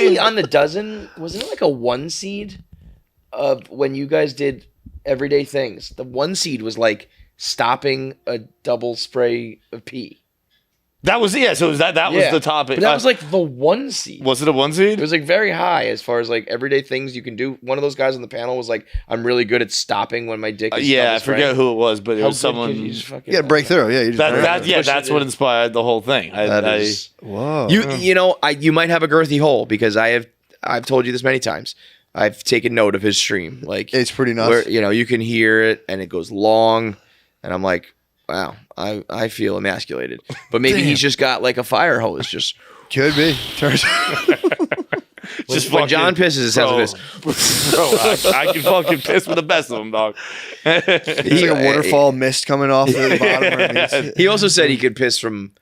actually on the dozen, wasn't it like a 1 seed of when you guys did everyday things? The 1 seed was like stopping a double spray of pee. That was So was was the topic. But that was like the 1 seed. Was it a 1 seed? It was like very high as far as like everyday things you can do. One of those guys on the panel was like, "I'm really good at stopping when my dick is." I forget who it was, but it was someone. You got to break through. Yeah, you just that's what inspired the whole thing. Whoa. You might have a girthy hole because I've told you this many times. I've taken note of his stream. Like it's pretty nuts. Where, you can hear it and it goes long, and I'm like, wow, I feel emasculated. But maybe he's just got like a fire hose. Just could be. Just when John pisses, it sounds like this. Bro, I can fucking piss with the best of them, dog. It's like a waterfall mist coming off the bottom. He also said he could piss from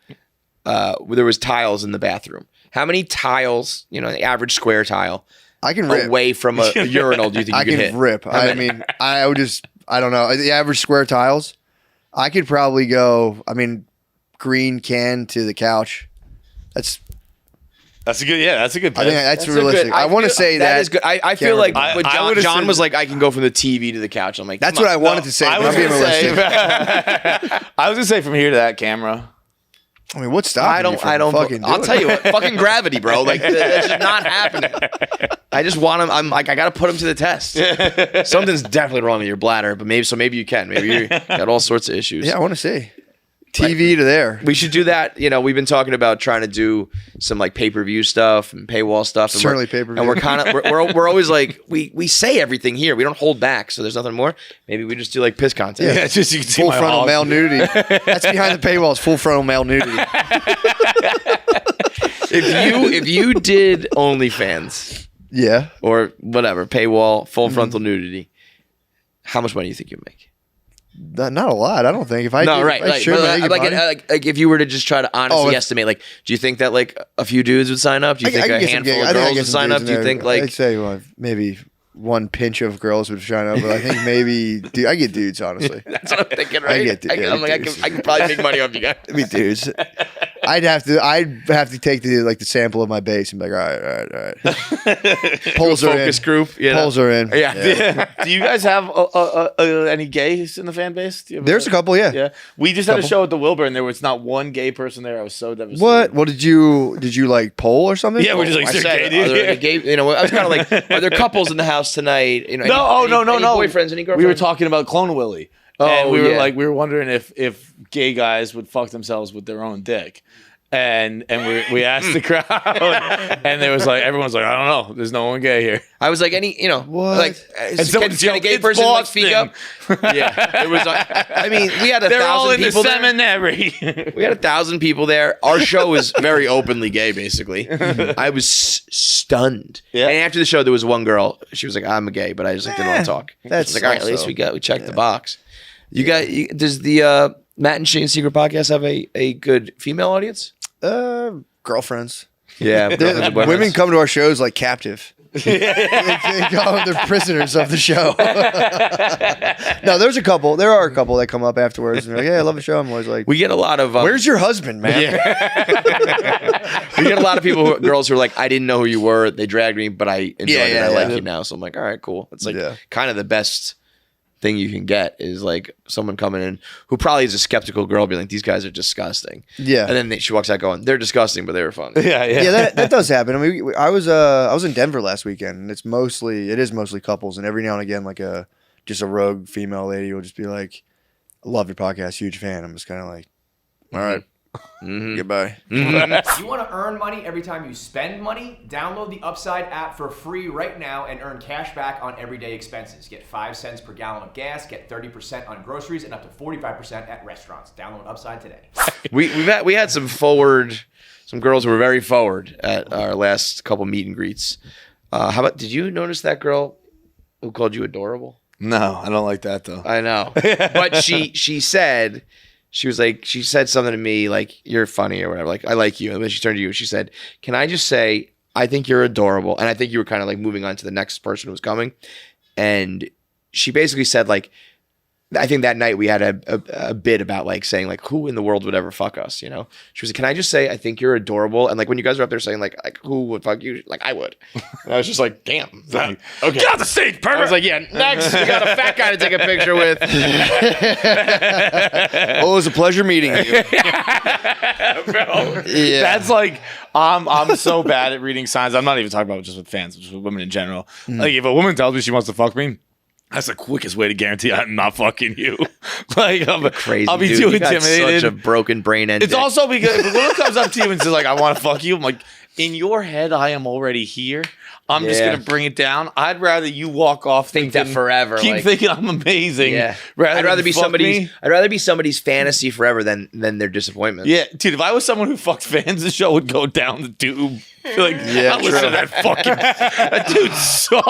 where there was tiles in the bathroom. How many tiles, the average square tile, I can rip away from a urinal do you think you could hit? I can rip. I mean, I don't know. The average square tiles, I could probably go, green can to the couch. That's a good pick. I think that's realistic. I want to say that is good. I feel like John was like, I can go from the TV to the couch. I'm like, that's what I wanted to say. I was going to say from here to that camera. I mean, what's stopping you from fucking I'll tell you what, fucking gravity, bro. Like, that's just not happening. I just want him. I'm like, I got to put him to the test. Something's definitely wrong with your bladder, but maybe you can. Maybe you got all sorts of issues. Yeah, I want to see. TV to there. We should do that. We've been talking about trying to do some like pay-per-view stuff and paywall stuff. And certainly pay-per-view. And we're kind of we're always like we say everything here. We don't hold back, so there's nothing more. Maybe we just do like piss content. Yeah, it's just you can see full frontal male nudity. That's behind the paywall. Is full frontal male nudity. If you did OnlyFans, yeah, or whatever paywall, full frontal nudity, how much money do you think you'd make? Not a lot, I don't think. If I if you were to just try to honestly estimate, like, do you think that like a few dudes would sign up? Do you think a handful of girls would sign up? Do you think like I'd say maybe one pinch of girls would sign up, but I think maybe I get dudes, honestly. That's what I'm thinking, right? I can probably make money off you guys. Dudes. I'd have to take the sample of my base and be like, all right. Polls are focus in. Group. Polls are in. Yeah. Do you guys have any gays in the fan base? There's a couple, yeah. Yeah. We just had a show at the Wilbur, and there was not one gay person there. I was so devastated. What? Well, did you like poll or something? Yeah, we're just like, gay. I was kind of like, are there couples in the house tonight? No. Any boyfriends? Any girlfriends? We were talking about Clone Willy. And we were wondering if gay guys would fuck themselves with their own dick. And we asked the crowd, and there was like, everyone's like, I don't know, there's no one gay here. I was like, what? Like, can a gay person like speak up? Yeah, it was. We had 1,000 people. They're all in the seminary. We had 1,000 people there. Our show was very openly gay, basically. I was stunned. Yeah. And after the show, there was one girl. She was like, I'm a gay, but I just didn't want to talk. That's like, all right, at least we checked the box. Does the Matt and Shane Secret Podcast have a good female audience? Girlfriends. Yeah, women come to our shows like captive. They're prisoners of the show. No, there are a couple that come up afterwards and they're like, yeah, I love the show. I'm always like, we get a lot of where's your husband, man? Yeah. We get a lot of girls who are like, I didn't know who you were, they dragged me, but I enjoyed it. I like you now. So I'm like, all right, cool. It's like kind of the best thing you can get is like someone coming in who probably is a skeptical girl being like, these guys are disgusting. Yeah. And then she walks out going, they're disgusting, but they were fun. Yeah, that does happen. I was in Denver last weekend, and it is mostly couples, and every now and again, like just a rogue female lady will just be like, I love your podcast, huge fan. I'm just kind of like, all right. Mm-hmm. Goodbye. Mm-hmm. You want to earn money every time you spend money? Download the Upside app for free right now and earn cash back on everyday expenses. Get 5 cents per gallon of gas, get 30% on groceries, and up to 45% at restaurants. Download Upside today. We had some girls who were very forward at our last couple meet and greets. Did you notice that girl who called you adorable? No, I don't like that though. I know. But she said, she said something to me like, you're funny or whatever. Like, I like you. And then she turned to you and she said, can I just say, I think you're adorable. And I think you were kind of like moving on to the next person who was coming. And she basically said like, I think that night we had a bit about like saying like who in the world would ever fuck us, you know? She was like, can I just say I think you're adorable? And like when you guys are up there saying like who would fuck you? Like I would. And I was just like, damn. Like, okay. Get off the stage, pervert. I was like, yeah, next we got a fat guy to take a picture with. Oh, it was a pleasure meeting you. Bro, yeah. That's like I'm so bad at reading signs. I'm not even talking about just with fans, just with women in general. Like if a woman tells me she wants to fuck me, that's the quickest way to guarantee I'm not fucking you. Like I'm crazy. I'll be dude. too You got intimidated. Such a broken brain ending. It's also because if a woman comes up to you and says like I want to fuck you, I'm like, in your head I am already here. I'm just gonna bring it down. I'd rather you walk off think that forever. Keep thinking I'm amazing. Yeah. I'd rather be somebody's fantasy forever than their disappointment. Yeah, dude. If I was someone who fucked fans, the show would go down the tube. Like, yeah, I listen to that dude sucks.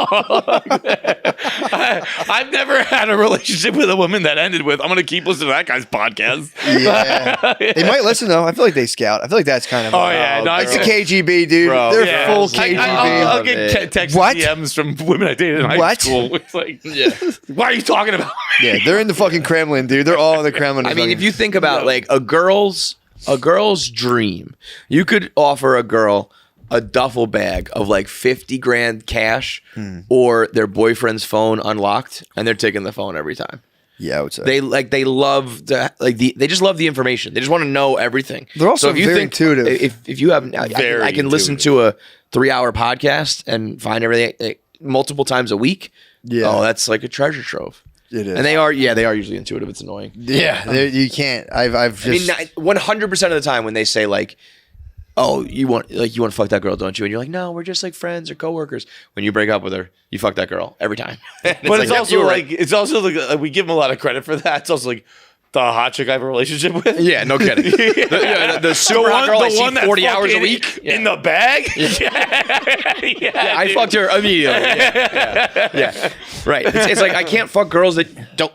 I've never had a relationship with a woman that ended with I'm gonna keep listening to that guy's podcast. Yeah. They might listen though. I feel like they scout. I feel like that's kind of it's a KGB, dude. Bro, they're full KGB. I'll get text DMs from women I dated in high school. It's like, why are you talking about me? Yeah, they're in the fucking Kremlin, dude. They're all in the Kremlin. I mean, if you think about like a girl's dream, you could offer a girl a duffel bag of like 50 grand cash or their boyfriend's phone unlocked, and they're taking the phone every time. Yeah, I would say they love they just love the information. They just want to know everything. They're also if you very think, intuitive. If you have, I can listen to a 3-hour podcast and find everything multiple times a week. Yeah, oh, that's like a treasure trove. It is, and they are usually intuitive. It's annoying. Yeah, you can't. I've just. I mean, 100% of the time when they say like, oh, you want to fuck that girl, don't you? And you're like, no, we're just like friends or coworkers. When you break up with her, you fuck that girl every time. But it's also like it's also like we give them a lot of credit for that. It's also like the hot chick I have a relationship with. Yeah, no kidding. The super hot girl I see 40 hours a week in the bag. Yeah, I fucked her immediately. Yeah. Right. It's like I can't fuck girls that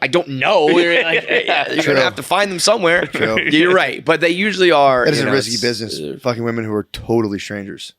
I don't know. You're gonna have to find them somewhere. True. You're right, but they usually are. That is a risky business. Fucking women who are totally strangers.